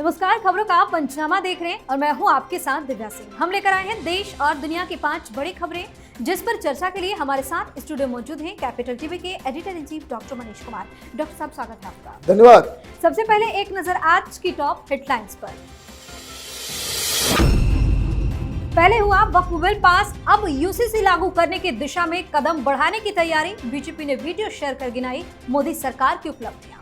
नमस्कार, खबरों का पंचनामा देख रहे हैं और मैं हूं आपके साथ दिव्या सिंह। हम लेकर आए हैं देश और दुनिया की 5 बड़ी खबरें, जिस पर चर्चा के लिए हमारे साथ स्टूडियो मौजूद हैं कैपिटल टीवी के editor in chief doctor Manish Kumar. Doctor साहब, स्वागत है आपका। धन्यवाद। सबसे पहले एक नजर आज की टॉप हेडलाइंस पर। पहले हुआ वक्फ बिल पास, अब यूसीसी लागू करने की दिशा में कदम बढ़ाने की तैयारी। बीजेपी ने वीडियो शेयर कर गिनाई मोदी सरकार की उपलब्धियां।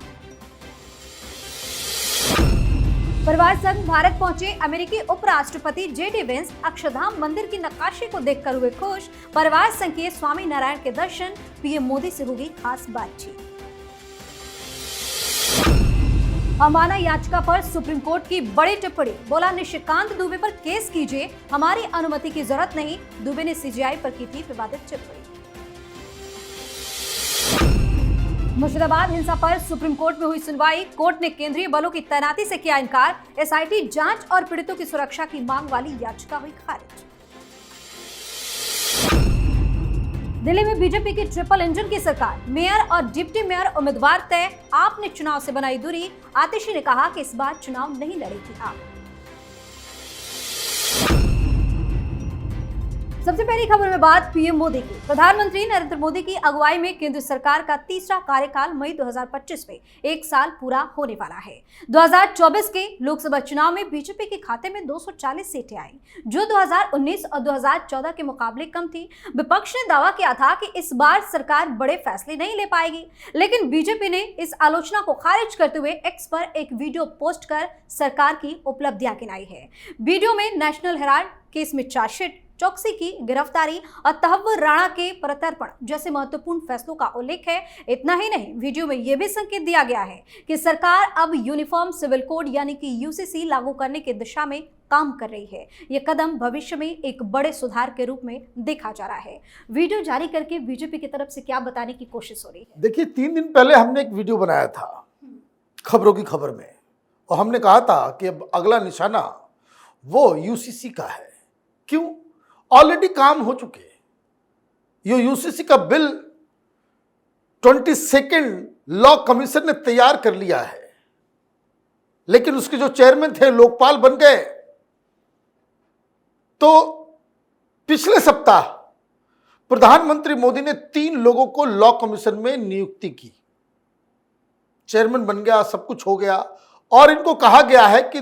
परिवार संग भारत पहुंचे अमेरिकी उपराष्ट्रपति जेडी वेंस, अक्षरधाम मंदिर की नक्काशी को देखकर हुए खुश। परिवार संघ के स्वामी नारायण के दर्शन, पीएम मोदी से होगी खास बातचीत। अमाना याचिका पर सुप्रीम कोर्ट की बड़ी टिप्पणी, बोला निशिकांत दुबे पर केस कीजिए, हमारी अनुमति की जरूरत नहीं। दुबे ने सीजीआई पर की थी विवादित टिप्पणी। मुर्शिदाबाद हिंसा पर सुप्रीम कोर्ट में हुई सुनवाई, कोर्ट ने केंद्रीय बलों की तैनाती से किया इनकार। एसआईटी जांच और पीड़ितों की सुरक्षा की मांग वाली याचिका हुई खारिज। दिल्ली में बीजेपी की ट्रिपल इंजन की सरकार, मेयर और डिप्टी मेयर उम्मीदवार तय। आपने चुनाव से बनाई दूरी, आतिशी ने कहा कि इस बार चुनाव नहीं लड़ेगी आप। सबसे पहली खबर में बात पीएम मोदी की। प्रधानमंत्री नरेंद्र मोदी की अगुवाई में केंद्र सरकार का तीसरा कार्यकाल मई 2025 में 1 साल पूरा होने वाला है। 2024 के लोकसभा चुनाव में बीजेपी के खाते में 240 सीटें आई, जो 2019 और 2014 के मुकाबले कम थी। विपक्ष ने दावा किया था कि इस बार सरकार बड़े फैसले नहीं ले पाएगी, लेकिन बीजेपी ने इस आलोचना को खारिज करते हुए एक्स पर एक वीडियो पोस्ट कर सरकार की उपलब्धियां गिनाई है। वीडियो में नेशनल हेराल्ड केस में चार्जशीट, चौकसी की गिरफ्तारी और तहव्वुर राणा के प्रत्यर्पण जैसे महत्वपूर्ण फैसलों का उल्लेख है। इतना ही नहीं, वीडियो में यह भी संकेत दिया गया है कि सरकार अब यूनिफॉर्म सिविल कोड यानी कि यूसीसी लागू करने की दिशा में काम कर रही है। यह कदम भविष्य में एक बड़े सुधार के रूप में देखा जा रहा है। वीडियो जारी करके बीजेपी की तरफ से क्या बताने की कोशिश हो रही है? देखिए, 3 दिन पहले हमने एक वीडियो बनाया था खबरों की खबर में, और हमने कहा था कि अब अगला निशाना वो यूसीसी का है। क्यों? ऑलरेडी काम हो चुके हैं। ये यूसीसी का बिल 22nd लॉ कमीशन ने तैयार कर लिया है, लेकिन उसके जो चेयरमैन थे लोकपाल बन गए। तो पिछले सप्ताह प्रधानमंत्री मोदी ने 3 लोगों को लॉ कमीशन में नियुक्ति की, चेयरमैन बन गया, सब कुछ हो गया, और इनको कहा गया है कि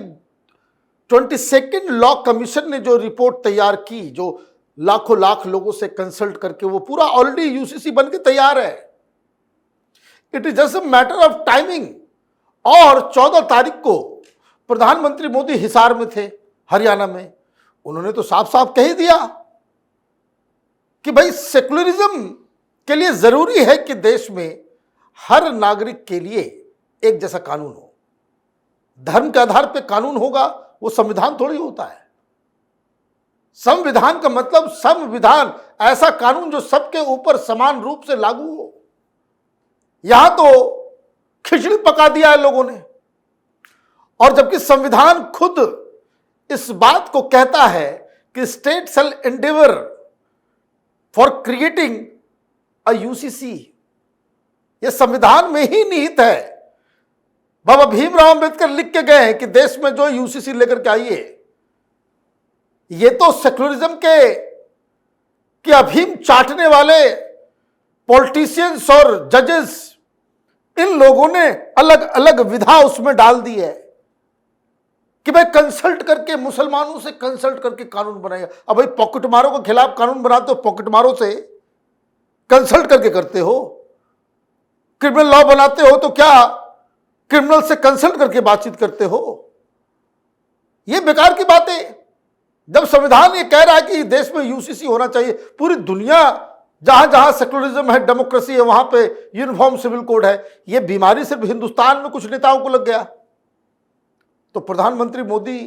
22nd लॉ कमीशन ने जो रिपोर्ट तैयार की, जो लाखों लाख लोगों से कंसल्ट करके, वो पूरा ऑलरेडी यूसीसी बन के तैयार है। It is just a matter of timing. और 14 तारीख को प्रधानमंत्री मोदी हिसार में थे, हरियाणा में। उन्होंने तो साफ साफ कह ही दिया कि भाई सेकुलरिज्म के लिए जरूरी है कि देश में हर नागरिक के लिए एक जैसा कानून हो। धर्म के आधार पर कानून होगा, वो संविधान थोड़ी होता है। संविधान का मतलब संविधान, ऐसा कानून जो सबके ऊपर समान रूप से लागू हो। यहां तो खिचड़ी पका दिया है लोगों ने, और जबकि संविधान खुद इस बात को कहता है कि state shall Endeavour for creating a UCC. यह संविधान में ही निहित है। बाबा भीमराव अंबेडकर लिख के गए हैं कि देश में जो यूसीसी लेकर के आइए। ये तो सेकुलरिज्म के अफीम चाटने वाले पॉलिटिशियंस और जजेस, इन लोगों ने अलग अलग विधा उसमें डाल दी है कि भाई कंसल्ट करके, मुसलमानों से कंसल्ट करके कानून बनाएगा। अब भाई पॉकेटमारों के खिलाफ कानून बनाते हो, पॉकेटमारों से कंसल्ट करके करते हो। क्रिमिनल लॉ बनाते हो तो क्या क्रिमिनल से कंसल्ट करके बातचीत करते हो? यह बेकार की बात है। जब संविधान ये कह रहा है कि देश में यूसीसी होना चाहिए, पूरी दुनिया जहां जहां सेकुलरिज्म है, डेमोक्रेसी है, वहां पे यूनिफॉर्म सिविल कोड है। ये बीमारी सिर्फ हिंदुस्तान में कुछ नेताओं को लग गया। तो प्रधानमंत्री मोदी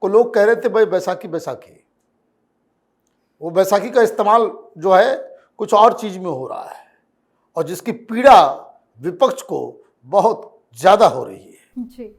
को लोग कह रहे थे भाई बैसाखी बैसाखी, वो बैसाखी का इस्तेमाल जो है कुछ और चीज में हो रहा है, और जिसकी पीड़ा विपक्ष को बहुत ज्यादा हो रही है। जी।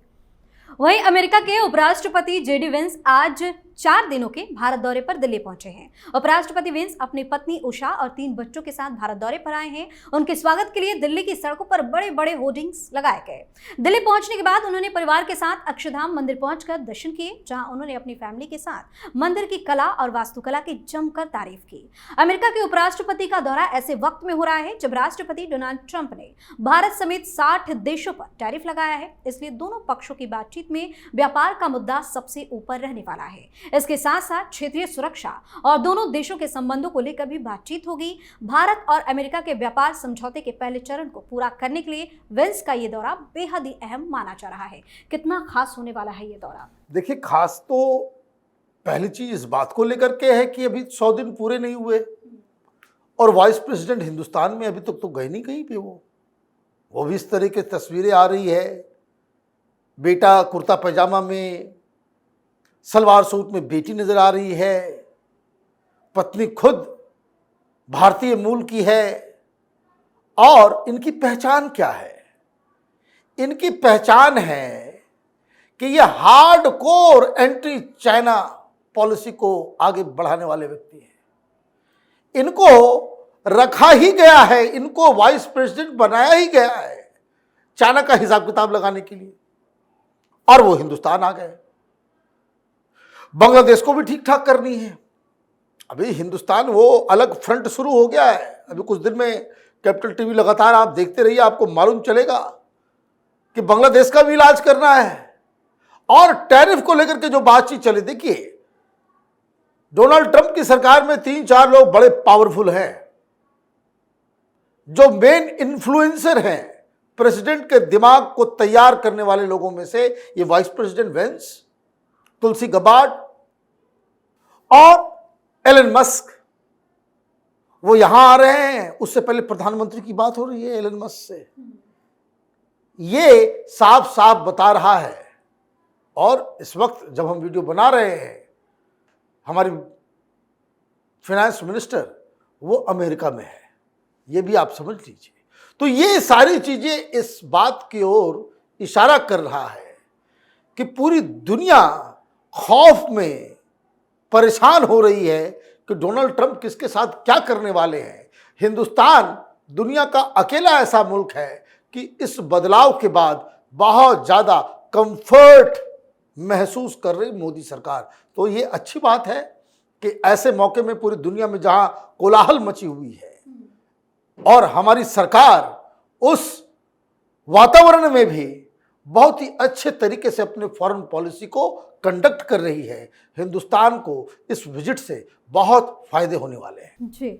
वहीं अमेरिका के उपराष्ट्रपति जेडी वेंस आज 4 दिनों के भारत दौरे पर दिल्ली पहुंचे हैं। उपराष्ट्रपति वेंस अपनी पत्नी उषा और 3 बच्चों के साथ भारत दौरे पर आए हैं। उनके स्वागत के लिए दिल्ली की सड़कों पर बड़े बड़े होर्डिंग्स लगाए गए। दिल्ली पहुंचने के बाद उन्होंने परिवार के साथ अक्षरधाम मंदिर पहुंचकर दर्शन किए, जहां उन्होंने अपनी फैमिली के साथ मंदिर की कला और वास्तुकला की जमकर तारीफ की। अमेरिका के उपराष्ट्रपति का दौरा ऐसे वक्त में हो रहा है जब राष्ट्रपति डोनाल्ड ट्रंप ने भारत समेत 60 देशों पर टैरिफ लगाया है। इसलिए दोनों पक्षों की बातचीत में व्यापार का मुद्दा सबसे ऊपर रहने वाला है। इसके साथ साथ क्षेत्रीय सुरक्षा और दोनों देशों के संबंधों को लेकर भी बातचीत होगी। भारत और अमेरिका के व्यापार समझौते के पहले चरण को पूरा करने के लिए वेंस का ये दौरा बेहद ही अहम माना जा रहा है। कितना खास होने वाला है ये दौरा? देखिए, खास तो पहली चीज इस बात को लेकर के है कि अभी 100 दिन पूरे नहीं हुए और वाइस प्रेसिडेंट हिंदुस्तान में अभी तक तो गए नहीं कहीं पे। वो भी इस तरह की तस्वीरें आ रही है, बेटा कुर्ता पैजामा में, सलवार सूट में बेटी नजर आ रही है, पत्नी खुद भारतीय मूल की है। और इनकी पहचान क्या है? इनकी पहचान है कि ये हार्डकोर एंटी चाइना पॉलिसी को आगे बढ़ाने वाले व्यक्ति हैं। इनको रखा ही गया है, इनको वाइस प्रेसिडेंट बनाया ही गया है चाइना का हिसाब किताब लगाने के लिए, और वो हिंदुस्तान आ गए। बांग्लादेश को भी ठीक ठाक करनी है। अभी हिंदुस्तान वो अलग फ्रंट शुरू हो गया है। अभी कुछ दिन में कैपिटल टीवी लगातार आप देखते रहिए, आपको मालूम चलेगा कि बांग्लादेश का भी इलाज करना है। और टैरिफ को लेकर के जो बातचीत चली, देखिए डोनाल्ड ट्रंप की सरकार में 3-4 लोग बड़े पावरफुल हैं, जो मेन इन्फ्लुएंसर हैं प्रेसिडेंट के दिमाग को तैयार करने वाले लोगों में से ये वाइस प्रेसिडेंट वेंस, तुलसी गबार्ड और एलन मस्क, वो यहां आ रहे हैं। उससे पहले प्रधानमंत्री की बात हो रही है एलन मस्क से। ये साफ साफ बता रहा है। और इस वक्त जब हम वीडियो बना रहे हैं, हमारी फाइनेंस मिनिस्टर वो अमेरिका में है, ये भी आप समझ लीजिए। तो ये सारी चीजें इस बात की ओर इशारा कर रहा है कि पूरी दुनिया खौफ में परेशान हो रही है कि डोनाल्ड ट्रंप किसके साथ क्या करने वाले हैं। हिंदुस्तान दुनिया का अकेला ऐसा मुल्क है कि इस बदलाव के बाद बहुत ज्यादा कंफर्ट महसूस कर रही मोदी सरकार। तो ये अच्छी बात है कि ऐसे मौके में पूरी दुनिया में जहां कोलाहल मची हुई है और हमारी सरकार उस वातावरण में भी बहुत ही अच्छे तरीके से अपने फॉरेन पॉलिसी को कंडक्ट कर रही है, हिंदुस्तान को इस विजिट से बहुत फायदे होने वाले हैं। जी,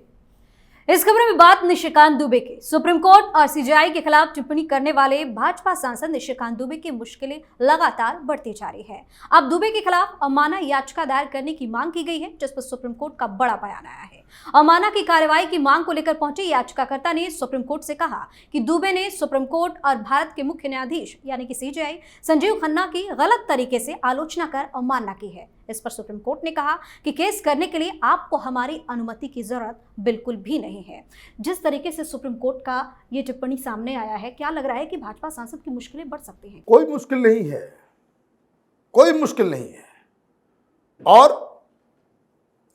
इस खबर में बात निशिकांत दुबे के सुप्रीम कोर्ट और सीजेआई के खिलाफ टिप्पणी करने वाले भाजपा सांसद निशिकांत दुबे की मुश्किलें लगातार बढ़ती जा रही है। अब दुबे के खिलाफ अवमानना याचिका दायर करने की मांग की गई है, जिस पर सुप्रीम कोर्ट का बड़ा बयान आया है। अवमानना की कार्रवाई की मांग को लेकर पहुंचे याचिकाकर्ता ने सुप्रीम कोर्ट से कहा कि दुबे ने सुप्रीम कोर्ट और भारत के मुख्य न्यायाधीश यानी कि सीजेआई संजीव खन्ना की गलत तरीके से आलोचना कर अवमानना की है। इस पर सुप्रीम कोर्ट ने कहा कि केस करने के लिए आपको हमारी अनुमति की जरूरत बिल्कुल भी नहीं है। जिस तरीके से सुप्रीम कोर्ट का ये टिप्पणी सामने आया है, क्या लग रहा है कि भाजपा सांसद की मुश्किलें बढ़ सकती हैं? कोई मुश्किल नहीं है, कोई मुश्किल नहीं है। और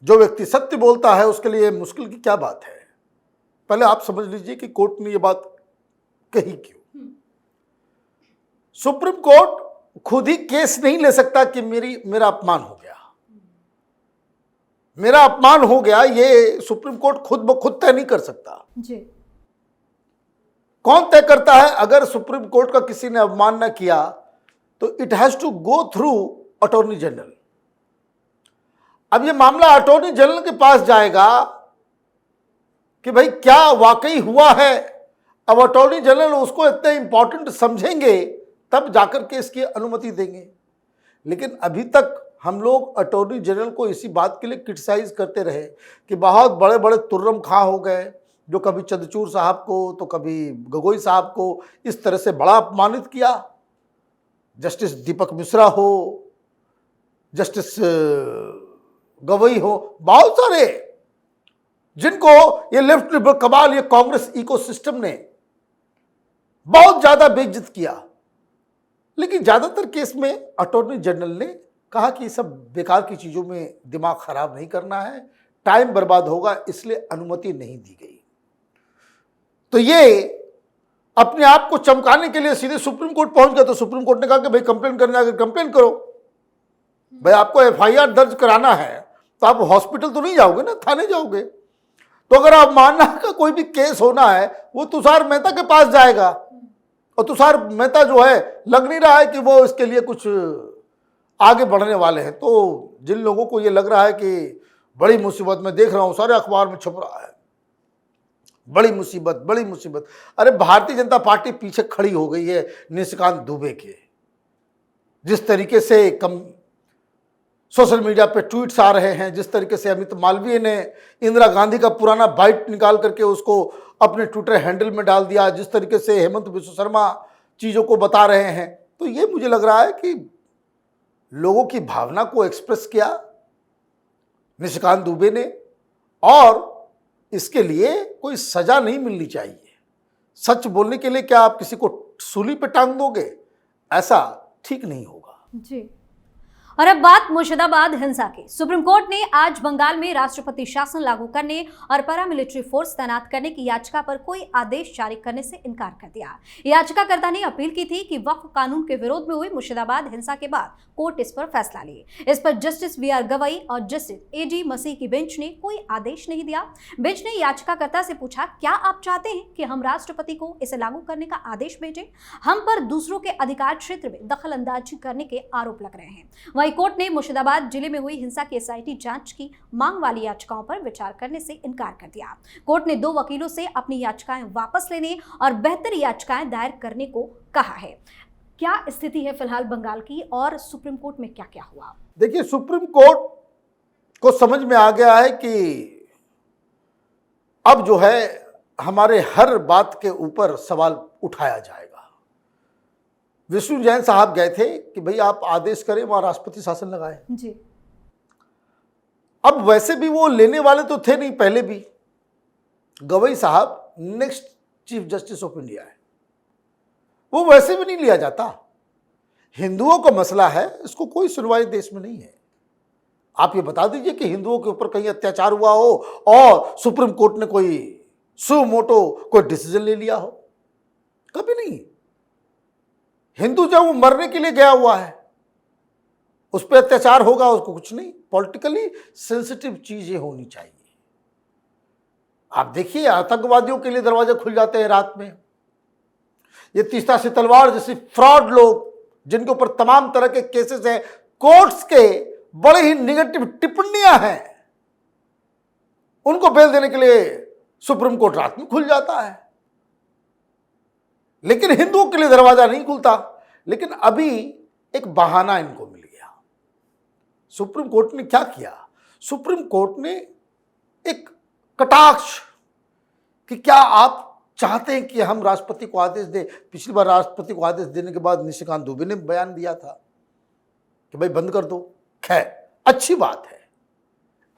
जो व्यक्ति सत्य बोलता है उसके लिए मुश्किल की क्या बात है? पहले आप समझ लीजिए कि कोर्ट ने ये बात कही क्यों। सुप्रीम कोर्ट खुद ही केस नहीं ले सकता कि मेरा अपमान हो गया, मेरा अपमान हो गया, ये सुप्रीम कोर्ट खुद ब खुद तय नहीं कर सकता जी। कौन तय करता है? अगर सुप्रीम कोर्ट का किसी ने अवमानना किया तो it has to go through attorney general. अब ये मामला अटॉर्नी जनरल के पास जाएगा कि भाई क्या वाकई हुआ है। अब अटॉर्नी जनरल उसको इतना इंपॉर्टेंट समझेंगे तब जाकर के इसकी अनुमति देंगे। लेकिन अभी तक हम लोग अटॉर्नी जनरल को इसी बात के लिए क्रिटिसाइज करते रहे कि बहुत बड़े बड़े तुर्रम खां हो गए, जो कभी चंद्रचूड़ साहब को तो कभी गगोई साहब को इस तरह से बड़ा अपमानित किया। जस्टिस दीपक मिश्रा हो, जस्टिस गवई हो, बहुत सारे जिनको ये लेफ्ट लिबरल कमाल, ये कांग्रेस इकोसिस्टम ने बहुत ज्यादा बेइज्जत किया। लेकिन ज्यादातर केस में अटॉर्नी जनरल ने कहा कि सब बेकार की चीज़ों में दिमाग खराब नहीं करना है, टाइम बर्बाद होगा, इसलिए अनुमति नहीं दी गई। तो ये अपने आप को चमकाने के लिए सीधे सुप्रीम कोर्ट पहुंच गया। तो सुप्रीम कोर्ट ने कहा कि भाई कंप्लेन करने आगे कंप्लेन करो, भाई आपको एफआईआर दर्ज कराना है तो आप हॉस्पिटल तो नहीं जाओगे ना, थाने जाओगे। तो अगर आप मानना का कोई भी केस होना है वो तुषार मेहता के पास जाएगा, और तुषार मेहता जो है लग नहीं रहा है कि वो इसके लिए कुछ आगे बढ़ने वाले हैं। तो जिन लोगों को ये लग रहा है कि बड़ी मुसीबत, में देख रहा हूं सारे अखबार में छप रहा है बड़ी मुसीबत बड़ी मुसीबत। अरे भारतीय जनता पार्टी पीछे खड़ी हो गई है निशिकांत दुबे के। जिस तरीके से सोशल मीडिया पे ट्वीट्स आ रहे हैं, जिस तरीके से अमित मालवीय ने इंदिरा गांधी का पुराना बाइट निकाल करके उसको अपने ट्विटर हैंडल में डाल दिया, जिस तरीके से हेमंत बिश्व शर्मा चीज़ों को बता रहे हैं, तो ये मुझे लग रहा है कि लोगों की भावना को एक्सप्रेस किया निशिकांत दुबे ने, और इसके लिए कोई सजा नहीं मिलनी चाहिए। सच बोलने के लिए क्या आप किसी को सूली पे टांग दोगे? ऐसा ठीक नहीं होगा। जी। और अब बात मुर्शिदाबाद हिंसा की। सुप्रीम कोर्ट ने आज बंगाल में राष्ट्रपति शासन लागू करने और पैरामिलिट्री फोर्स तैनात करने की याचिका पर कोई आदेश जारी करने से इनकार कर दिया। याचिकाकर्ता ने अपील की थी कि वक्फ कानून के विरोध में हुई मुर्शिदाबाद हिंसा के बाद कोर्ट इस पर फैसला लिए। इस पर जस्टिस वी आर गवई और जस्टिस एजी मसीह की बेंच ने कोई आदेश नहीं दिया। बेंच ने याचिकाकर्ता से पूछा, क्या आप चाहते हैं कि हम राष्ट्रपति को इसे लागू करने का आदेश भेजें? हम पर दूसरों के अधिकार क्षेत्र में दखल अंदाजी करने के आरोप लग रहे हैं। वहीं कोर्ट ने मुर्शिदाबाद जिले में हुई हिंसा की एसआईटी जांच की मांग वाली याचिकाओं पर विचार करने से इनकार कर दिया। कोर्ट ने 2 वकीलों से अपनी याचिकाएं वापस लेने और बेहतर याचिकाएं दायर करने को कहा है। क्या स्थिति है फिलहाल बंगाल की, और सुप्रीम कोर्ट में क्या क्या हुआ? देखिए, सुप्रीम कोर्ट को समझ में आ गया है कि अब जो है हमारे हर बात के ऊपर सवाल उठाया जाएगा। विष्णु जैन साहब गए थे कि भाई आप आदेश करें, वहां राष्ट्रपति शासन लगाए जी। अब वैसे भी वो लेने वाले तो थे नहीं, पहले भी गवई साहब next chief justice of India है, वो वैसे भी नहीं लिया जाता। हिंदुओं का मसला है, इसको कोई सुनवाई देश में नहीं है। आप ये बता दीजिए कि हिंदुओं के ऊपर कहीं अत्याचार हुआ हो और सुप्रीम कोर्ट ने कोई सु मोटो कोई डिसीजन ले लिया हो, कभी नहीं। हिंदू जब वो मरने के लिए गया हुआ है, उस पर अत्याचार होगा, उसको कुछ नहीं। पॉलिटिकली सेंसिटिव चीजें होनी चाहिए। आप देखिए, आतंकवादियों के लिए दरवाजे खुल जाते हैं रात में। ये तीस्ता से तलवार जैसे फ्रॉड लोग, जिनके ऊपर तमाम तरह के केसेस हैं, कोर्ट्स के बड़े ही निगेटिव टिप्पणियां हैं, उनको बेल देने के लिए सुप्रीम कोर्ट रात में खुल जाता है। लेकिन हिंदुओं के लिए दरवाजा नहीं खुलता। लेकिन अभी एक बहाना इनको मिल गया। सुप्रीम कोर्ट ने क्या किया? सुप्रीम कोर्ट ने एक कटाक्ष कि क्या आप चाहते हैं कि हम राष्ट्रपति को आदेश दें। पिछली बार राष्ट्रपति को आदेश देने के बाद निशिकांत दुबे ने बयान दिया था कि भाई बंद कर दो। खैर, अच्छी बात है,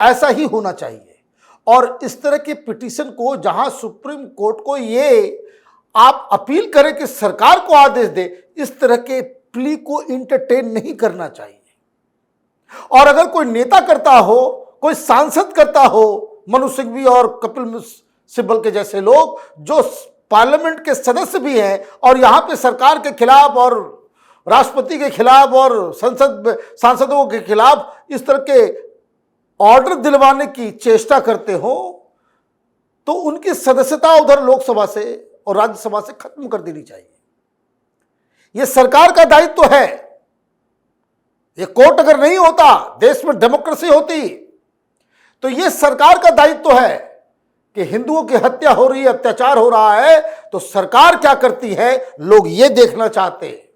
ऐसा ही होना चाहिए। और इस तरह के पिटीशन को, जहां सुप्रीम कोर्ट को ये आप अपील करें कि सरकार को आदेश दे, इस तरह के प्ली को इंटरटेन नहीं करना चाहिए। और अगर कोई नेता करता हो, कोई सांसद करता हो, मनु सिंघवी और कपिल सिब्बल के जैसे लोग जो पार्लियामेंट के सदस्य भी हैं और यहां पे सरकार के खिलाफ और राष्ट्रपति के खिलाफ और सांसदों के खिलाफ इस तरह के ऑर्डर दिलवाने की चेष्टा करते हो, तो उनकी सदस्यता उधर लोकसभा से और राज्यसभा से खत्म कर देनी चाहिए। यह सरकार का दायित्व है। यह कोर्ट अगर नहीं होता, देश में डेमोक्रेसी होती, तो यह सरकार का दायित्व है कि हिंदुओं की हत्या हो रही है, अत्याचार हो रहा है, तो सरकार क्या करती है, लोग यह देखना चाहते हैं।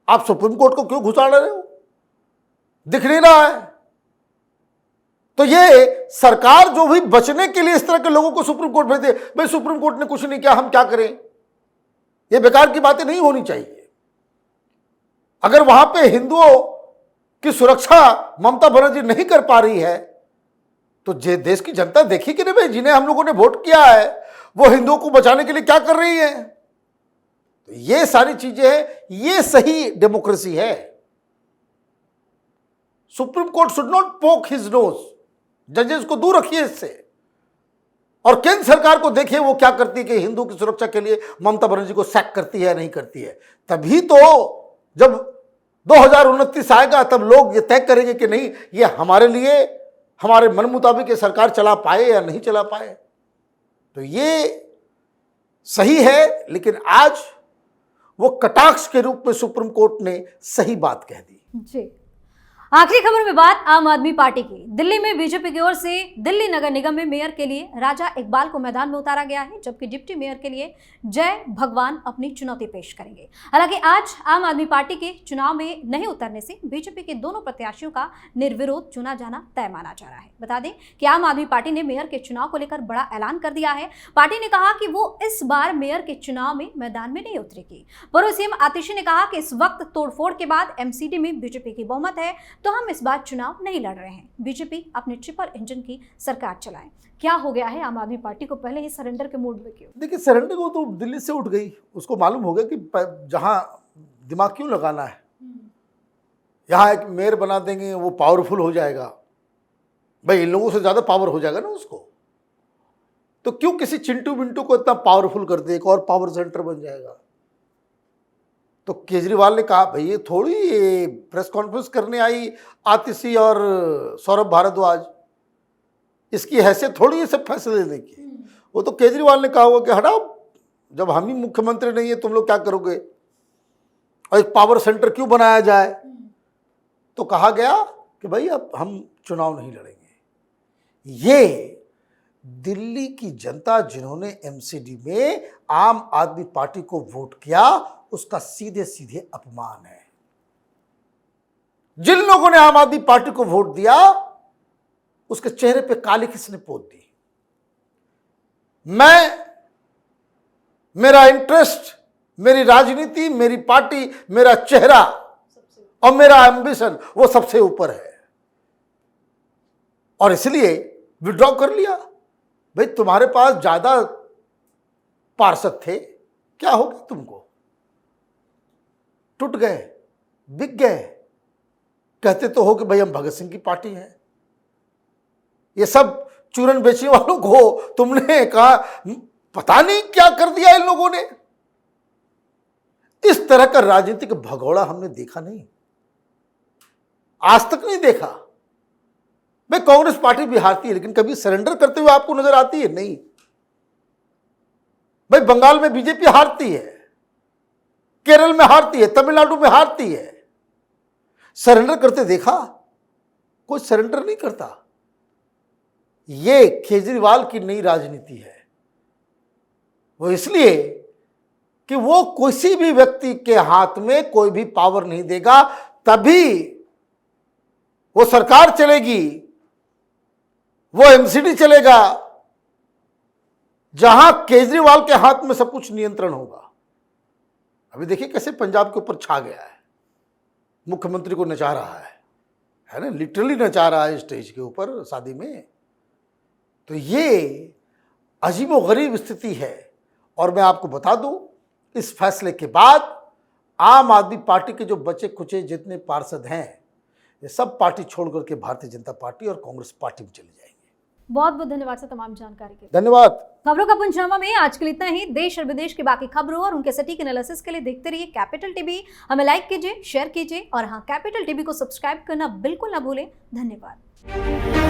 आप सुप्रीम कोर्ट को क्यों घुसा रहे हो? दिख नहीं रहा है। तो ये सरकार जो भी बचने के लिए इस तरह के लोगों को सुप्रीम कोर्ट भेज दे, भाई सुप्रीम कोर्ट ने कुछ नहीं किया, हम क्या करें, ये बेकार की बातें नहीं होनी चाहिए। अगर वहां पे हिंदुओं की सुरक्षा ममता बनर्जी नहीं कर पा रही है, तो जे देश की जनता देखी कि नहीं भाई, जिन्हें हम लोगों ने वोट किया है वो हिंदुओं को बचाने के लिए क्या कर रही है। तो ये सारी चीजें हैं, ये सही डेमोक्रेसी है। सुप्रीम कोर्ट शुड नॉट पोक हिज नोज। जजेस को दूर रखिए इससे, और केंद्र सरकार को देखिए वो क्या करती है कि हिंदू की सुरक्षा के लिए ममता बनर्जी को सैक करती है या नहीं करती है। तभी तो जब 2029 आएगा तब लोग ये तय करेंगे कि नहीं, ये हमारे लिए हमारे मन मुताबिक ये सरकार चला पाए या नहीं चला पाए। तो ये सही है, लेकिन आज वो कटाक्ष के रूप में सुप्रीम कोर्ट ने सही बात कह दी। जी, आखिरी खबर में बात आम आदमी पार्टी की। दिल्ली में बीजेपी की ओर से दिल्ली नगर निगम में मेयर के लिए राजा इकबाल को मैदान में उतारा गया है, जबकि डिप्टी मेयर के लिए जय भगवान अपनी चुनौती पेश करेंगे। हालांकि आज आम आदमी पार्टी के चुनाव में नहीं उतरने से बीजेपी के दोनों प्रत्याशियों का निर्विरोध चुना जाना तय माना जा रहा है। बता दें कि आम आदमी पार्टी ने मेयर के चुनाव को लेकर बड़ा ऐलान कर दिया है। पार्टी ने कहा कि वो इस बार मेयर के चुनाव में मैदान में नहीं उतरेगी। पूर्व सीएम आतिशी ने कहा कि इस वक्त तोड़फोड़ के बाद एमसीडी में बीजेपी की बहुमत है, तो हम इस बार चुनाव नहीं लड़ रहे हैं। बीजेपी अपने ट्रिपल इंजन की सरकार चलाए। क्या हो गया है आम आदमी पार्टी को पहले ही सरेंडर के मूड में क्यों? देखिए, सरेंडर को तो दिल्ली से उठ गई, उसको मालूम हो गया कि जहां दिमाग क्यों लगाना है, यहां एक मेयर बना देंगे वो पावरफुल हो जाएगा। भाई इन लोगों से ज्यादा पावर हो जाएगा ना उसको, तो क्यों किसी चिंटू मिंटू को इतना पावरफुल कर दे, एक और पावर सेंटर बन जाएगा। तो केजरीवाल ने कहा भाई ये थोड़ी ये प्रेस कॉन्फ्रेंस करने आई आतिशी और सौरभ भारद्वाज, इसकी हैसियत थोड़ी ये सब फैसले लेने की। वो तो केजरीवाल ने कहा होगा कि हटाओ, जब हम ही मुख्यमंत्री नहीं है तुम लोग क्या करोगे, और एक पावर सेंटर क्यों बनाया जाए। तो कहा गया कि भाई अब हम चुनाव नहीं लड़ेंगे। ये दिल्ली की जनता जिन्होंने एमसीडी में आम आदमी पार्टी को वोट किया, उसका सीधे सीधे अपमान है। जिन लोगों ने आम आदमी पार्टी को वोट दिया उसके चेहरे पे काली किसने पोत दी। मेरा इंटरेस्ट, मेरी राजनीति, मेरी पार्टी, मेरा चेहरा और मेरा एम्बिशन वो सबसे ऊपर है, और इसलिए विड्रॉ कर लिया। भाई तुम्हारे पास ज्यादा पार्षद थे, क्या हो गया तुमको, टूट गए, बिक गए। कहते तो हो कि भाई हम भगत सिंह की पार्टी है। ये सब चूरन बेचने वालों को तुमने कहा, पता नहीं क्या कर दिया इन लोगों ने। इस तरह का राजनीतिक भगोड़ा हमने देखा नहीं, आज तक नहीं देखा। भाई कांग्रेस पार्टी भी हारती है, लेकिन कभी सरेंडर करते हुए आपको नजर आती है? नहीं। भाई बंगाल में बीजेपी हारती है, केरल में हारती है, तमिलनाडु में हारती है, सरेंडर करते देखा? कोई सरेंडर नहीं करता। ये केजरीवाल की नई राजनीति है। वो इसलिए कि वो किसी भी व्यक्ति के हाथ में कोई भी पावर नहीं देगा, तभी वो सरकार चलेगी, वो एमसीडी चलेगा, जहां केजरीवाल के हाथ में सब कुछ नियंत्रण होगा। अभी देखिए कैसे पंजाब के ऊपर छा गया है, मुख्यमंत्री को नचा रहा है ना, लिटरली नचा रहा है स्टेज के ऊपर शादी में। तो ये अजीबोगरीब स्थिति है। और मैं आपको बता दूं, इस फैसले के बाद आम आदमी पार्टी के जो बचे खुचे जितने पार्षद हैं, ये सब पार्टी छोड़ करके भारतीय जनता पार्टी और कांग्रेस पार्टी में चले जाएंगे। बहुत बहुत धन्यवाद सर तमाम जानकारी के लिए। धन्यवाद। खबरों का पंचनामा में आज के लिए इतना ही। देश और विदेश की बाकी खबरों और उनके सटीक एनालिसिस के लिए देखते रहिए कैपिटल टीवी। हमें लाइक कीजिए, शेयर कीजिए, और हाँ, कैपिटल टीवी को सब्सक्राइब करना बिल्कुल ना भूलें। धन्यवाद।